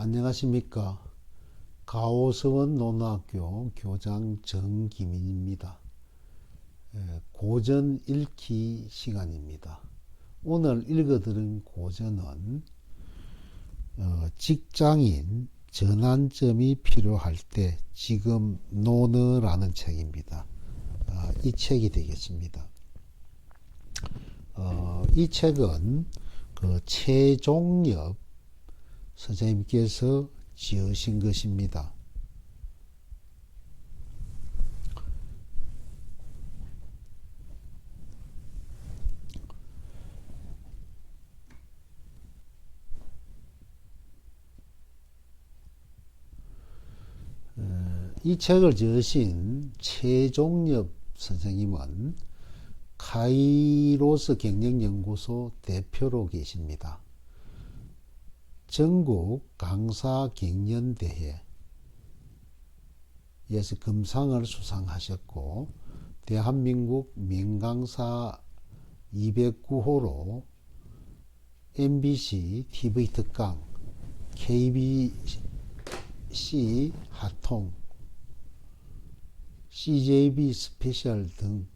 안녕하십니까. 가오서원 논어학교 교장 정기민입니다. 고전 읽기 시간입니다. 오늘 읽어드린 고전은 직장인 전환점이 필요할 때 지금 논어라는 책입니다. 이 책이 되겠습니다. 이 책은 최종엽 선생님께서 지으신 것입니다. 이 책을 지으신 최종엽 선생님은 카이로스 경영연구소 대표로 계십니다. 전국 강사 경연대회에서 금상을 수상하셨고, 대한민국 명강사 209호로 MBC TV 특강, KBC 하통, CJB 스페셜 등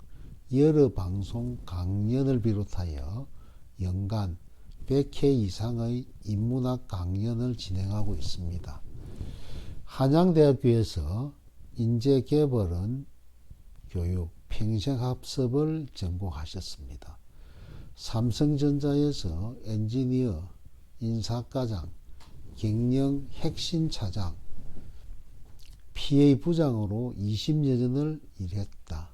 여러 방송 강연을 비롯하여 연간 100회 이상의 인문학 강연을 진행하고 있습니다. 한양대학교에서 인재개발은 교육, 평생학습을 전공하셨습니다. 삼성전자에서 엔지니어, 인사과장, 경영 핵심차장, PA 부장으로 20여 년을 일했다.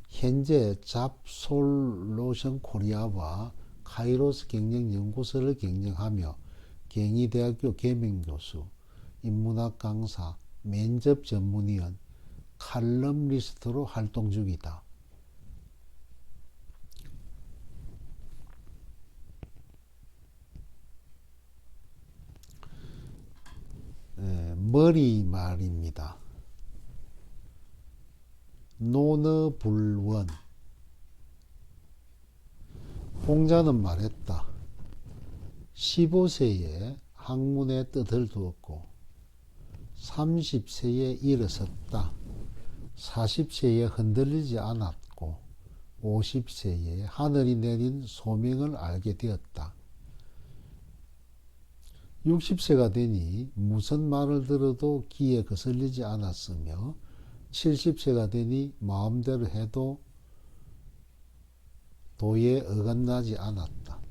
현재 잡솔루션 코리아와 카이로스 경영연구소를 경영하며 경희대학교 개명교수, 인문학 강사, 면접 전문위원, 칼럼니스트로 활동 중이다. 머리말입니다. 논어불원. 홍자는 말했다. 15세에 학문의 뜻을 두었고 30세에 일어섰다. 40세에 흔들리지 않았고 50세에 하늘이 내린 소명을 알게 되었다. 60세가 되니 무슨 말을 들어도 귀에 거슬리지 않았으며 70세가 되니 마음대로 해도 도에 어긋나지 않았다.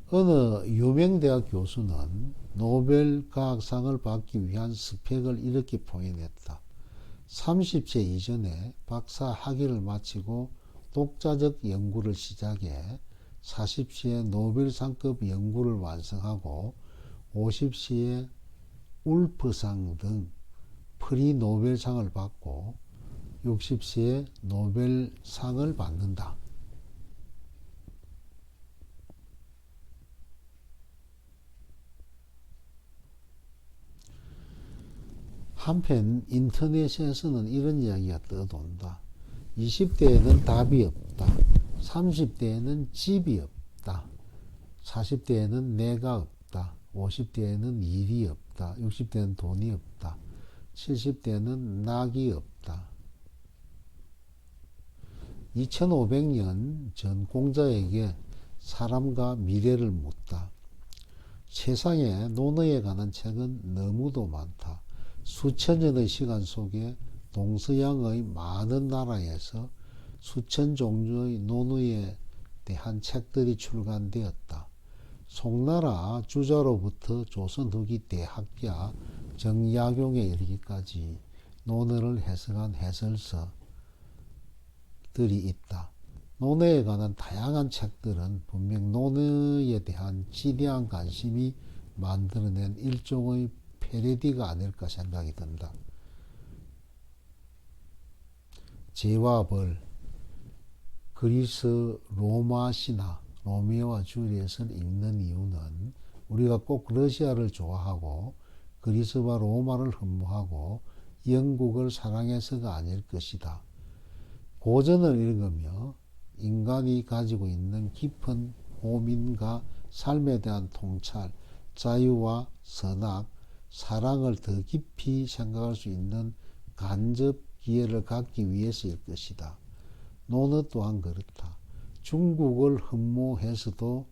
어느 유명 대학 교수는 노벨 과학상을 받기 위한 스펙을 이렇게 표현했다. 30세 이전에 박사 학위를 마치고 독자적 연구를 시작해 40세에 노벨상급 연구를 완성하고 50세에 울프상 등 프리노벨상을 받고 60세에 노벨상을 받는다. 한편 인터넷에서는 이런 이야기가 떠돈다. 20대에는 답이 없다. 30대에는 집이 없다. 40대에는 내가 없다. 50대에는 일이 없다. 60대에는 돈이 없다. 70대에는 낙이 없다. 2500년 전 공자에게 사람과 미래를 묻다. 세상에 논어에 관한 책은 너무도 많다. 수천 년의 시간 속에 동서양의 많은 나라에서 수천 종류의 논어에 대한 책들이 출간되었다. 송나라 주자로부터 조선 후기 대학자 정약용에 이르기까지 논어를 해석한 해설서들이 있다. 논어에 관한 다양한 책들은 분명 논어에 대한 지대한 관심이 만들어낸 일종의 패러디가 아닐까 생각이 든다. 죄와 벌, 그리스 로마 신화, 로미오와 줄리엣을 읽는 이유는 우리가 꼭 러시아를 좋아하고 그리스와 로마를 흠모하고 영국을 사랑해서가 아닐 것이다. 고전을 읽으며 인간이 가지고 있는 깊은 고민과 삶에 대한 통찰, 자유와 선악, 사랑을 더 깊이 생각할 수 있는 간접 기회를 갖기 위해서일 것이다. 노너 또한 그렇다. 중국을 흠모해서도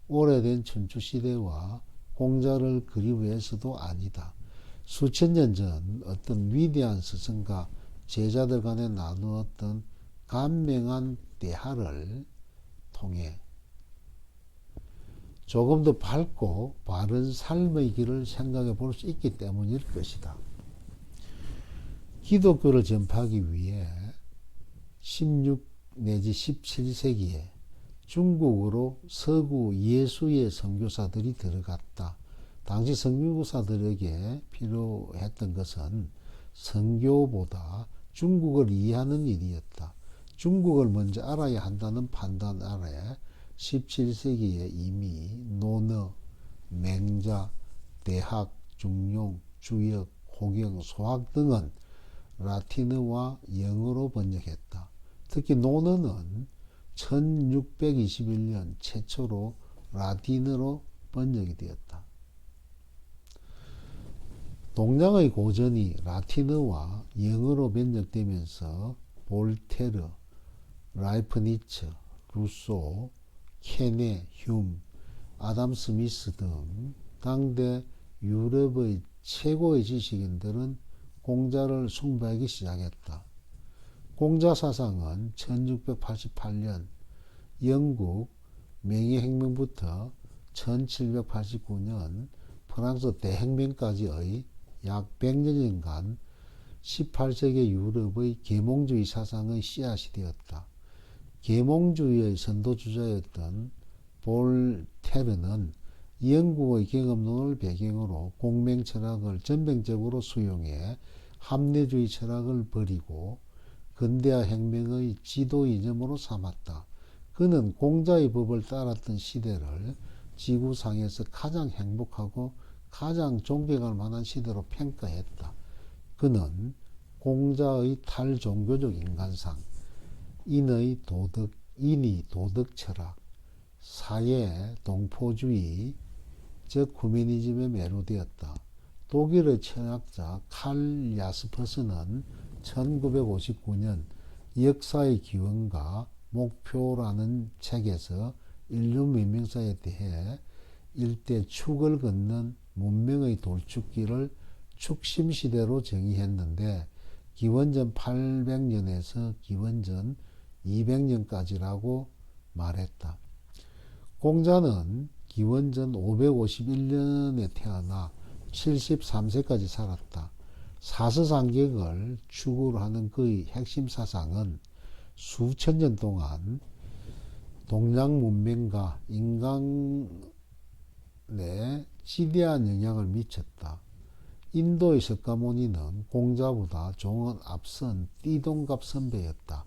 오래된 춘추시대와 공자를 그리워해서도 아니다. 수천 년 전 어떤 위대한 스승과 제자들 간에 나누었던 간명한 대화를 통해 조금 더 밝고 바른 삶의 길을 생각해 볼 수 있기 때문일 것이다. 기독교를 전파하기 위해 16 내지 17세기에 중국으로 서구 예수의 선교사들이 들어갔다. 당시 선교사들에게 필요했던 것은 선교보다 중국을 이해하는 일이었다. 중국을 먼저 알아야 한다는 판단 아래 17세기에 이미 논어, 맹자, 대학, 중용, 주역, 호경, 소학 등은 라틴어와 영어로 번역했다. 특히 논어는 1621년 최초로 라틴어로 번역이 되었다. 동양의 고전이 라틴어와 영어로 번역되면서 볼테르, 라이프니츠, 루소, 케네, 휴m, 아담 스미스 등 당대 유럽의 최고의 지식인들은 공자를 숭배하기 시작했다. 공자 사상은 1688년 영국 명예혁명부터 1789년 프랑스 대혁명까지의 약 100년간 18세기 유럽의 계몽주의 사상의 씨앗이 되었다. 계몽주의의 선도주자였던 볼테르는 영국의 경험론을 배경으로 공명 철학을 전면적으로 수용해 합리주의 철학을 버리고 근대화 혁명의 지도 이념으로 삼았다. 그는 공자의 법을 따랐던 시대를 지구상에서 가장 행복하고 가장 존경할 만한 시대로 평가했다. 그는 공자의 탈종교적 인간상, 인의 도덕 철학, 사회 동포주의, 즉 후미니즘에 매료되었다. 독일의 철학자 칼 야스퍼스는 1959년 역사의 기원과 목표라는 책에서 인류 문명사에 대해 일대 축을 걷는 문명의 돌축기를 축심시대로 정의했는데 기원전 800년에서 기원전 200년까지라고 말했다. 공자는 기원전 551년에 태어나 73세까지 살았다. 사서상객을 축으로 하는 그의 핵심 사상은 수천 년 동안 동양 문명과 인간에 지대한 영향을 미쳤다. 인도의 석가모니는 공자보다 종은 앞선 띠동갑 선배였다.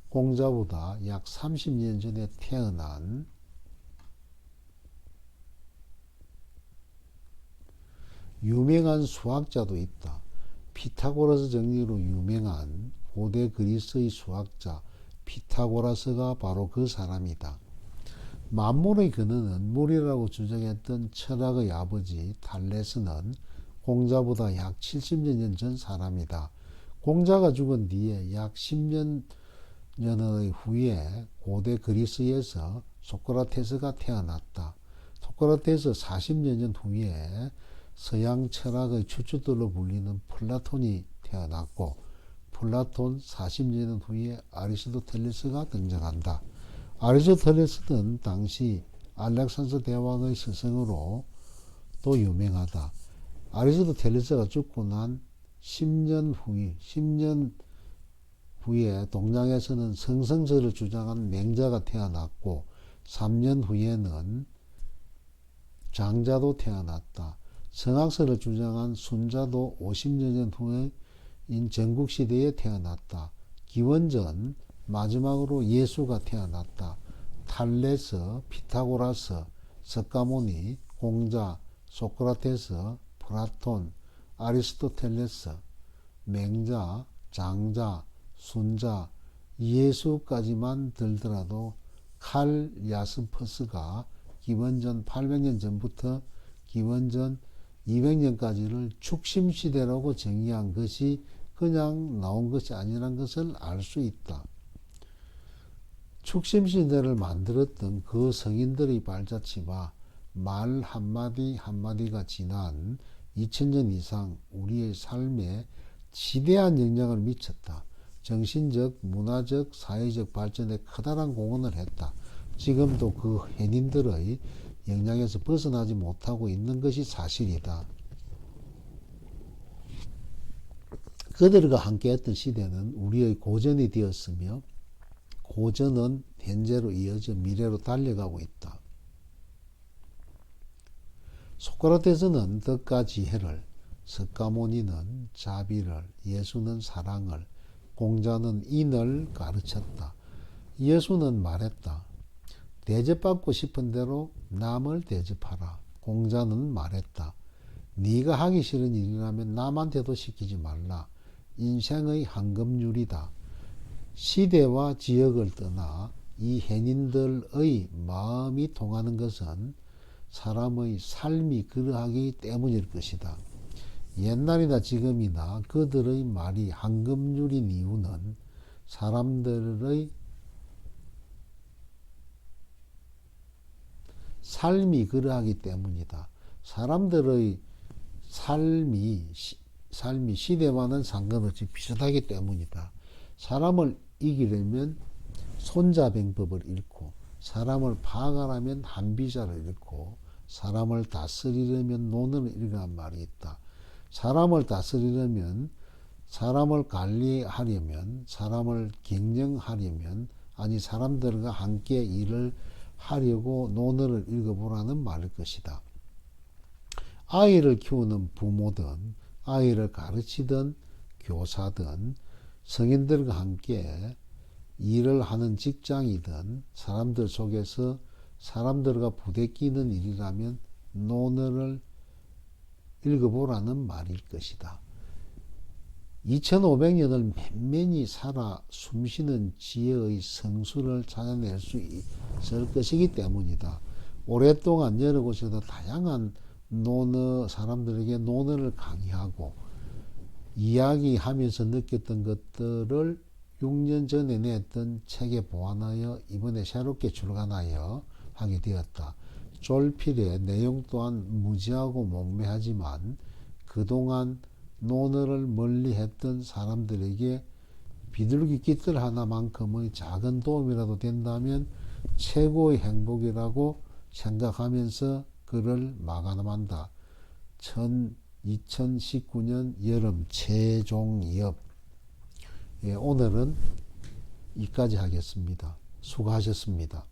공자보다 약 30년 전에 태어난 유명한 수학자도 있다. 피타고라스 정리로 유명한 고대 그리스의 수학자 피타고라스가 바로 그 사람이다. 만물의 근원은 물이라고 주장했던 철학의 아버지 탈레스는 공자보다 약 70년 전 사람이다. 공자가 죽은 뒤에 약 10년 후에 고대 그리스에서 소크라테스가 태어났다. 소크라테스 40년 후에 서양 철학의 추추들로 불리는 플라톤이 태어났고 플라톤 40년 후에 아리스토텔레스가 등장한다. 아리스토텔레스는 당시 알렉산더 대왕의 스승으로 또 유명하다. 아리스토텔레스가 죽고 난 10년 후에 동양에서는 성성설을 주장한 맹자가 태어났고 3년 후에는 장자도 태어났다. 성악설을 주장한 순자도 50년 후인 전국시대에 태어났다. 기원전 마지막으로 예수가 태어났다. 탈레스, 피타고라스, 석가모니, 공자, 소크라테스, 플라톤, 아리스토텔레스, 맹자, 장자, 순자, 예수까지만 들더라도 칼 야스퍼스가 기원전 800년 전부터 기원전 200년까지를 축심시대라고 정의한 것이 그냥 나온 것이 아니란 것을 알 수 있다. 축심시대를 만들었던 그 성인들의 발자취가 말 한마디 한마디가 지난 2000년 이상 우리의 삶에 지대한 영향을 미쳤다. 정신적, 문화적, 사회적 발전에 커다란 공헌을 했다. 지금도 그 현인들의 영향에서 벗어나지 못하고 있는 것이 사실이다. 그들과 함께했던 시대는 우리의 고전이 되었으며 고전은 현재로 이어져 미래로 달려가고 있다. 소크라테스는 덕과 지혜를, 석가모니는 자비를, 예수는 사랑을, 공자는 인을 가르쳤다. 예수는 말했다. 대접받고 싶은 대로 남을 대접하라. 공자는 말했다. 네가 하기 싫은 일이라면 남한테도 시키지 말라. 인생의 황금률이다. 시대와 지역을 떠나 이 현인들의 마음이 통하는 것은 사람의 삶이 그러하기 때문일 것이다. 옛날이나 지금이나 그들의 말이 황금률인 이유는 사람들의 삶이 그러하기 때문이다. 사람들의 삶이 시대와는 상관없이 비슷하기 때문이다. 사람을 이기려면 손자병법을 잃고, 사람을 파악하려면 한비자를 잃고, 사람을 다스리려면 논을 읽으란 말이 있다. 사람을 다스리려면, 사람을 관리하려면, 사람을 경영하려면, 아니 사람들과 함께 일을 하려고 논어를 읽어보라는 말일 것이다. 아이를 키우는 부모든 아이를 가르치던 교사든 성인들과 함께 일을 하는 직장이든 사람들 속에서 사람들과 부대끼는 일이라면 논어를 읽어보라는 말일 것이다. 2500년을 맨맨이 살아 숨쉬는 지혜의 성수를 찾아낼 수 있을 것이기 때문이다. 오랫동안 여러 곳에서 다양한 논어, 사람들에게 논어를 강의하고 이야기하면서 느꼈던 것들을 6년 전에 냈던 책에 보완하여 이번에 새롭게 출간하여 하게 되었다. 졸필의 내용 또한 무지하고 몽매하지만 그동안 논어를 멀리했던 사람들에게 비둘기 깃들 하나만큼의 작은 도움이라도 된다면 최고의 행복이라고 생각하면서 글을 마감한다. 2019년 여름 최종엽. 오늘은 여기까지 하겠습니다. 수고하셨습니다.